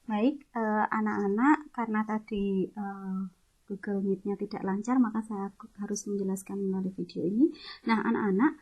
Baik, anak-anak, karena tadi Google Meet-nya tidak lancar, maka saya harus menjelaskan melalui video ini. Nah, anak-anak,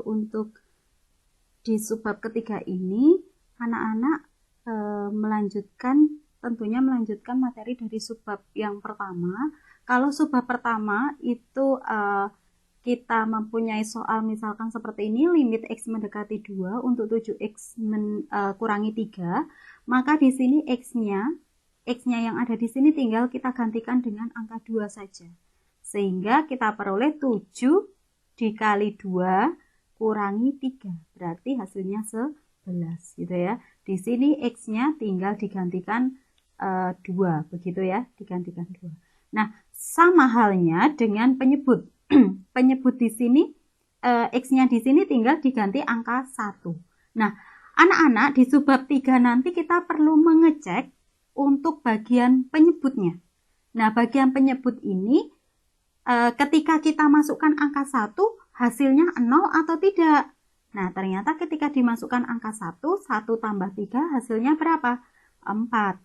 untuk di subbab ketiga ini, anak-anak tentunya melanjutkan materi dari subbab yang pertama. Kalau subbab pertama itu kita mempunyai soal misalkan seperti ini, limit X mendekati 2 untuk 7X kurangi 3, maka di sini X-nya yang ada di sini tinggal kita gantikan dengan angka 2 saja. Sehingga kita peroleh 7 dikali 2 kurangi 3. Berarti hasilnya 11 gitu ya. Di sini X-nya tinggal digantikan 2, begitu ya, digantikan 2. Nah, sama halnya dengan penyebut. Penyebut di sini X-nya di sini tinggal diganti angka 1. Nah, anak-anak di subbab 3 nanti kita perlu mengecek untuk bagian penyebutnya. Nah, bagian penyebut ini ketika kita masukkan angka 1, hasilnya 0 atau tidak. Nah, ternyata ketika dimasukkan angka 1, 1 tambah 3 hasilnya berapa? 4.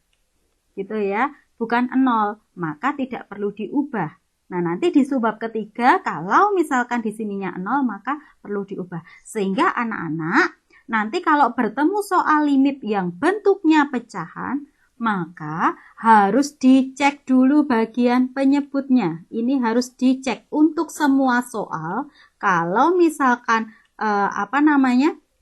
Gitu ya, bukan 0, maka tidak perlu diubah. Nah, nanti di subbab ketiga, kalau misalkan di sininya 0, maka perlu diubah. Sehingga anak-anak, nanti kalau bertemu soal limit yang bentuknya pecahan, maka harus dicek dulu bagian penyebutnya. Ini harus dicek untuk semua soal. Kalau misalkan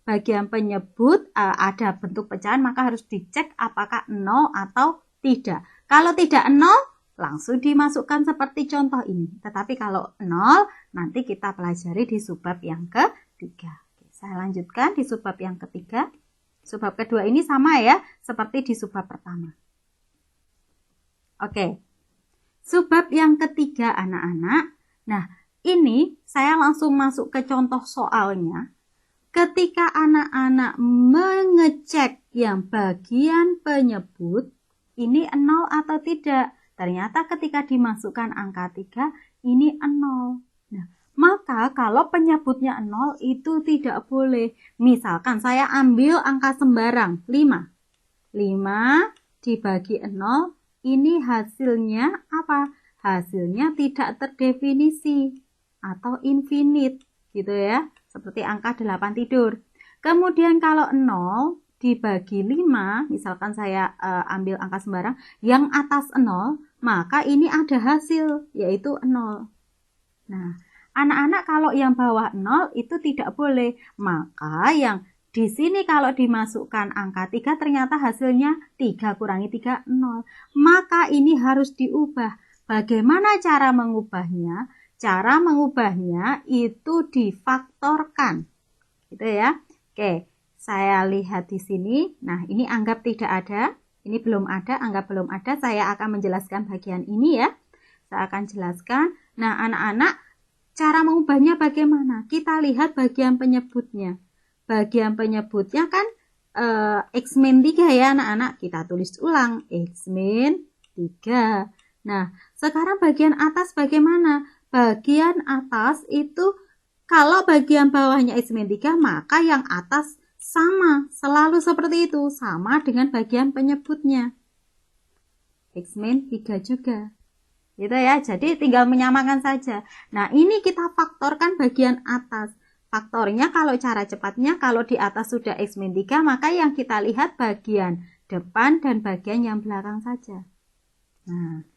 bagian penyebut ada bentuk pecahan, maka harus dicek apakah 0 atau tidak. Kalau tidak 0, langsung dimasukkan seperti contoh ini. Tetapi kalau 0, nanti kita pelajari di subbab yang ketiga. Oke, saya lanjutkan di subbab yang ketiga. Subbab kedua ini sama ya, seperti di subbab pertama. Oke, subbab yang ketiga anak-anak. Nah, ini saya langsung masuk ke contoh soalnya. Ketika anak-anak mengecek yang bagian penyebut, ini 0 atau tidak. Ternyata ketika dimasukkan angka 3, ini 0. Nah, maka kalau penyebutnya 0 itu tidak boleh. Misalkan saya ambil angka sembarang, 5. 5 dibagi 0, ini hasilnya apa? Hasilnya tidak terdefinisi atau infinite, gitu ya. Seperti angka 8 tidur. Kemudian kalau 0 dibagi 5, misalkan saya ambil angka sembarang, yang atas 0, maka ini ada hasil, yaitu 0. Nah, anak-anak kalau yang bawah 0 itu tidak boleh. Maka yang di sini kalau dimasukkan angka 3, ternyata hasilnya 3 kurangi 3, 0. Maka ini harus diubah. Bagaimana cara mengubahnya? Cara mengubahnya itu difaktorkan. Gitu ya. Oke, saya lihat di sini. Nah, ini anggap tidak ada. Ini belum ada, anggap belum ada. Saya akan menjelaskan bagian ini ya. Saya akan jelaskan. Nah, anak-anak, cara mengubahnya bagaimana? Kita lihat bagian penyebutnya. Bagian penyebutnya kan X-3 ya anak-anak. Kita tulis ulang. X-3. Nah, sekarang bagian atas bagaimana? Bagian atas itu kalau bagian bawahnya X-3, maka yang atas sama, selalu seperti itu, sama dengan bagian penyebutnya. X-3 juga. Gitu ya, jadi tinggal menyamakan saja. Nah, ini kita faktorkan bagian atas. Faktornya kalau cara cepatnya, kalau di atas sudah X-3, maka yang kita lihat bagian depan dan bagian yang belakang saja. Nah,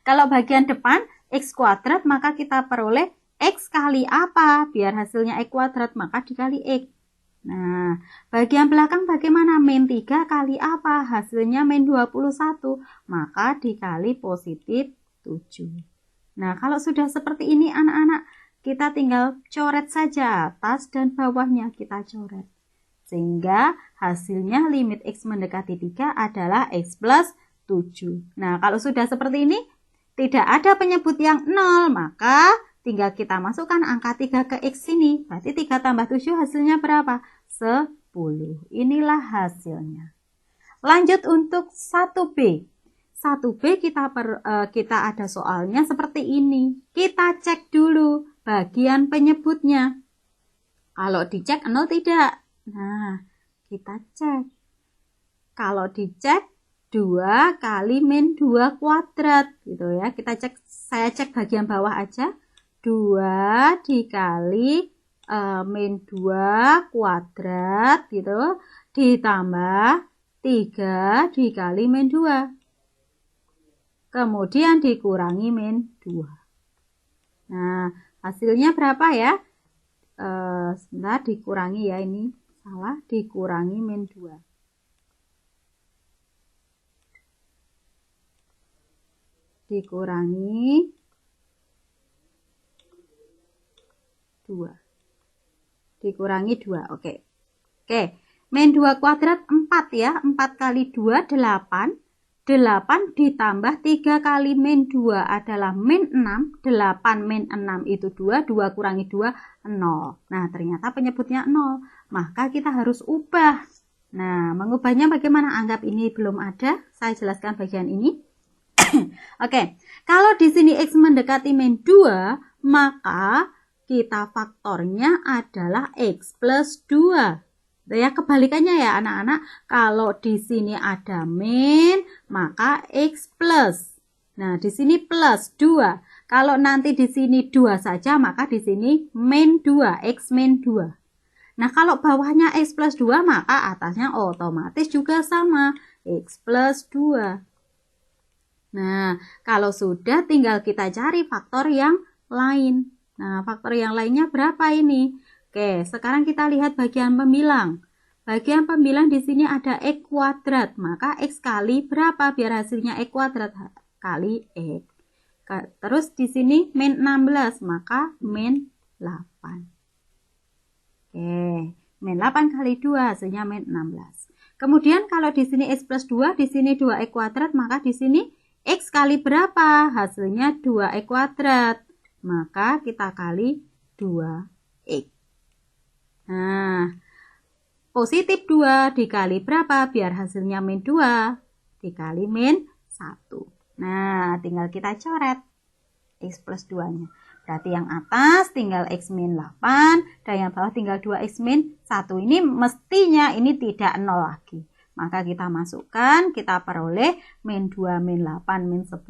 kalau bagian depan X kuadrat, maka kita peroleh X kali apa? Biar hasilnya X kuadrat, maka dikali X. Nah, bagian belakang bagaimana? Min 3 kali apa? Hasilnya min 21, maka dikali positif 7. Nah, kalau sudah seperti ini anak-anak, kita tinggal coret saja atas dan bawahnya kita coret. Sehingga hasilnya limit X mendekati 3 adalah X plus 7. Nah, kalau sudah seperti ini, tidak ada penyebut yang 0, maka tinggal kita masukkan angka 3 ke X sini. Berarti 3 tambah 7 hasilnya berapa? 10. Inilah hasilnya. Lanjut untuk 1B. 1B kita ada soalnya seperti ini. Kita cek dulu bagian penyebutnya. Kalau dicek 0 tidak. Nah, kita cek. kalau dicek 2 kali min 2 kuadrat gitu ya. Saya cek bagian bawah aja. 2 dikali min 2 kuadrat gitu ditambah 3 dikali min 2. Kemudian dikurangi min 2. Nah, hasilnya berapa ya? Sebentar, dikurangi ya, ini salah, dikurangi min 2. Dikurangi 2. Dikurangi 2. Oke. Min 2 kuadrat 4 ya. 4 kali 2 8. 8 ditambah 3 kali min 2 adalah min 6. 8 min 6 itu 2. 2 kurangi 2, 0. Nah, ternyata penyebutnya 0. Maka kita harus ubah. Nah, mengubahnya bagaimana? Anggap ini belum ada. Saya jelaskan bagian ini. Oke. Kalau di sini X mendekati min 2, maka kita faktornya adalah X plus 2. Ya, kebalikannya ya anak-anak. Kalau di sini ada min, maka X plus. Nah, di sini plus 2. Kalau nanti di sini 2 saja, maka di sini min 2, X min 2. Nah, kalau bawahnya X plus 2, maka atasnya otomatis juga sama, X plus 2. Nah, kalau sudah tinggal kita cari faktor yang lain. Nah, faktor yang lainnya berapa ini? Oke, sekarang kita lihat bagian pembilang. Bagian pembilang di sini ada X kuadrat, maka X kali berapa biar hasilnya X kuadrat? Kali X. Terus di sini min 16, maka min 8. Oke, min 8 kali 2 hasilnya min 16. Kemudian kalau di sini X plus 2, di sini 2X kuadrat, maka di sini X kali berapa? Hasilnya 2X kuadrat. Maka kita kali 2X. Nah, positif 2 dikali berapa? Biar hasilnya min 2. Dikali min 1. Nah, tinggal kita coret X plus 2-nya. Berarti yang atas tinggal X min 8. Dan yang bawah tinggal 2X min 1. Ini mestinya ini tidak 0 lagi. Maka kita masukkan, kita peroleh min 2, min 8, min 10.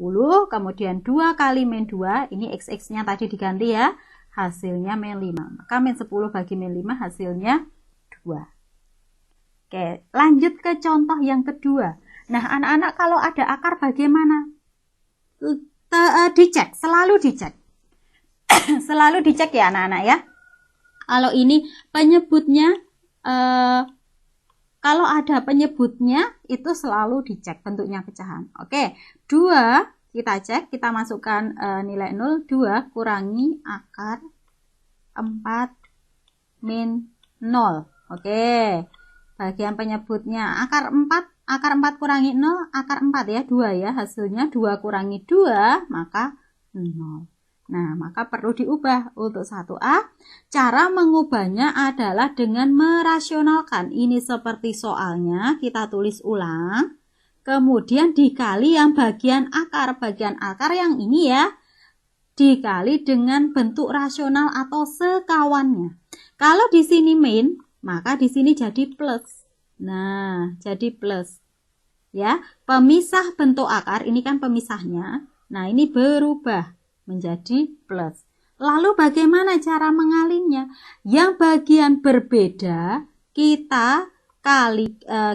Kemudian 2 kali min 2. Ini X-nya tadi diganti ya. Hasilnya min 5. Maka min 10 bagi min 5 hasilnya 2. Oke, lanjut ke contoh yang kedua. Nah, anak-anak kalau ada akar bagaimana? Dicek, selalu dicek. Selalu dicek ya anak-anak ya. Kalau ini penyebutnya, kalau ada penyebutnya itu selalu dicek bentuknya pecahan. Oke, 2 kita cek, kita masukkan nilai 0. 2 kurangi akar 4 min 0. Oke, bagian penyebutnya akar 4 kurangi 0, akar 4 ya, 2 ya, hasilnya 2 kurangi 2, maka 0. Nah, maka perlu diubah untuk 1A. Cara mengubahnya adalah dengan merasionalkan. Ini seperti soalnya, kita tulis ulang. Kemudian dikali yang bagian akar. Bagian akar yang ini ya, dikali dengan bentuk rasional atau sekawannya. Kalau di sini min, maka di sini jadi plus. Nah, jadi plus. Ya, pemisah bentuk akar, ini kan pemisahnya. Nah, ini berubah menjadi plus. Lalu bagaimana cara mengalinya? Yang bagian berbeda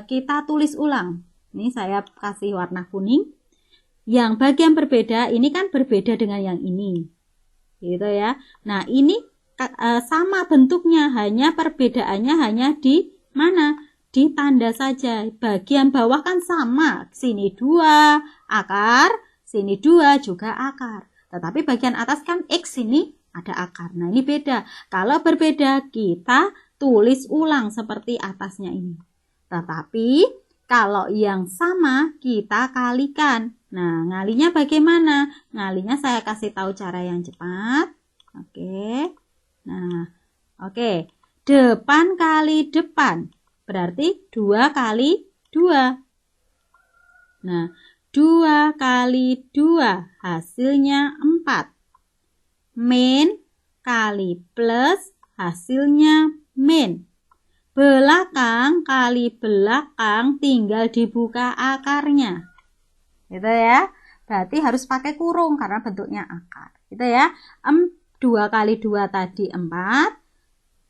kita tulis ulang. Ini saya kasih warna kuning. Yang bagian berbeda ini kan berbeda dengan yang ini. Gitu ya. Nah, ini sama bentuknya, hanya perbedaannya hanya di mana? Di tanda saja. Bagian bawah kan sama. Sini 2 akar, sini 2 juga akar. Tetapi bagian atas kan X ini ada akar. Nah, ini beda. Kalau berbeda, kita tulis ulang seperti atasnya ini. Tetapi, kalau yang sama, kita kalikan. Nah, ngalinya bagaimana? Ngalinya saya kasih tahu cara yang cepat. Oke. Nah, oke. Depan kali depan. Berarti 2 kali 2. Nah, 2 kali 2 hasilnya 4. Min kali plus hasilnya min. belakang kali belakang tinggal dibuka akarnya. Gitu ya. Berarti harus pakai kurung karena bentuknya akar. Gitu ya. 2 kali 2 tadi 4.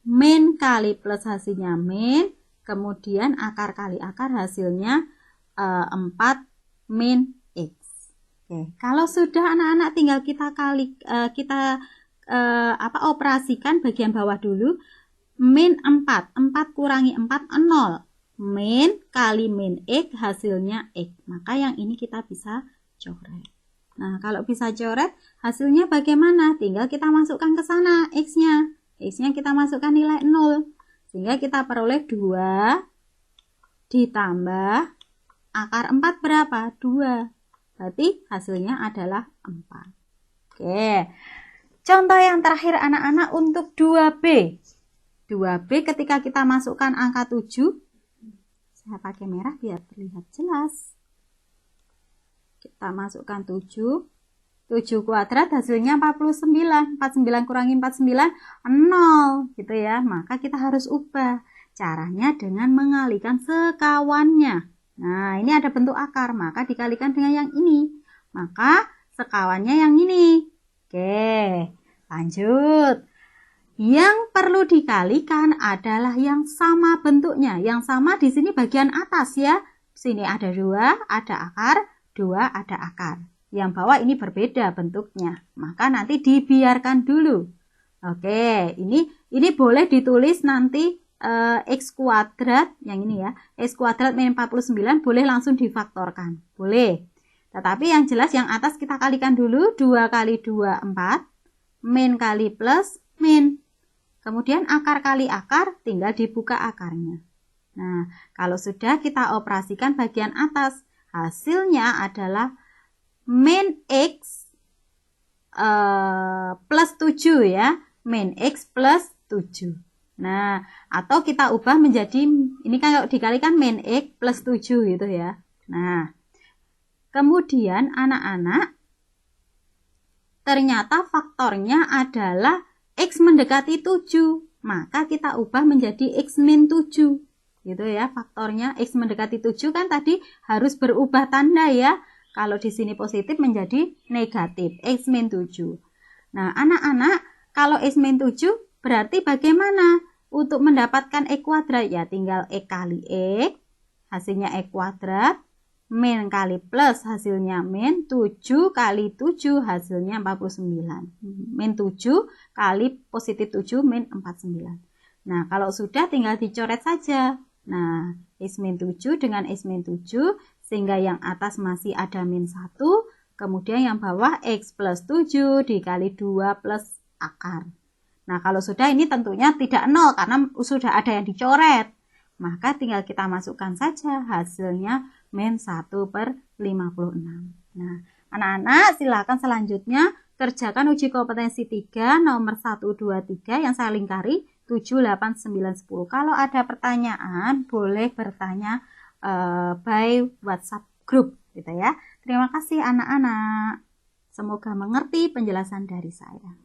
Min kali plus hasilnya min. Kemudian akar kali akar hasilnya 4 min X. Oke. Kalau sudah anak-anak tinggal kita operasikan bagian bawah dulu. Min 4 kurangi 4 0. Min kali min X hasilnya X. Maka yang ini kita bisa coret. Nah, kalau bisa coret hasilnya bagaimana? Tinggal kita masukkan ke sana X-nya. X-nya kita masukkan nilai 0. Sehingga kita peroleh 2 ditambah akar 4 berapa? 2. Berarti hasilnya adalah 4. Oke. Contoh yang terakhir anak-anak untuk 2B. 2B ketika kita masukkan angka 7, saya pakai merah biar terlihat jelas. Kita masukkan 7 kuadrat hasilnya 49. 49 kurangi 49, 0 gitu ya. Maka kita harus ubah. Caranya dengan mengalihkan sekawannya. Nah, ini ada bentuk akar, maka dikalikan dengan yang ini. Maka sekawannya yang ini. Oke, lanjut. Yang perlu dikalikan adalah yang sama bentuknya. Yang sama di sini bagian atas ya. Sini ada 2, ada akar, 2 ada akar. Yang bawah ini berbeda bentuknya. Maka nanti dibiarkan dulu. Oke, ini boleh ditulis nanti X kuadrat, yang ini ya. X kuadrat min 49 boleh langsung difaktorkan. Boleh. Tetapi yang jelas yang atas kita kalikan dulu. 2 kali 2, 4. Min kali plus, min. Kemudian akar kali akar tinggal dibuka akarnya. Nah, kalau sudah kita operasikan bagian atas, hasilnya adalah min X plus 7 ya. Min X plus 7. Nah, atau kita ubah menjadi, ini kan kalau dikalikan min X plus 7 gitu ya. Nah, kemudian anak-anak, ternyata faktornya adalah X mendekati 7, maka kita ubah menjadi X min 7. Gitu ya, faktornya X mendekati 7 kan tadi harus berubah tanda ya. Kalau di sini positif menjadi negatif, X min 7. Nah, anak-anak, kalau X min 7 berarti bagaimana? Untuk mendapatkan X kuadrat ya tinggal X kali X, hasilnya X kuadrat. Min kali plus hasilnya min, 7 kali 7 hasilnya 49. Min 7 kali positif 7 min 49. Nah, kalau sudah tinggal dicoret saja. Nah, X min 7 dengan X min 7 sehingga yang atas masih ada min 1. Kemudian yang bawah X plus 7 dikali 2 plus akar. Nah, kalau sudah ini tentunya tidak 0 karena sudah ada yang dicoret. Maka tinggal kita masukkan saja hasilnya min 1/56. Nah, anak-anak silakan selanjutnya kerjakan uji kompetensi 3 nomor 1, 2, 3 yang saya lingkari 7, 8, 9, 10. Kalau ada pertanyaan boleh bertanya by WhatsApp group gitu ya. Terima kasih anak-anak. Semoga mengerti penjelasan dari saya.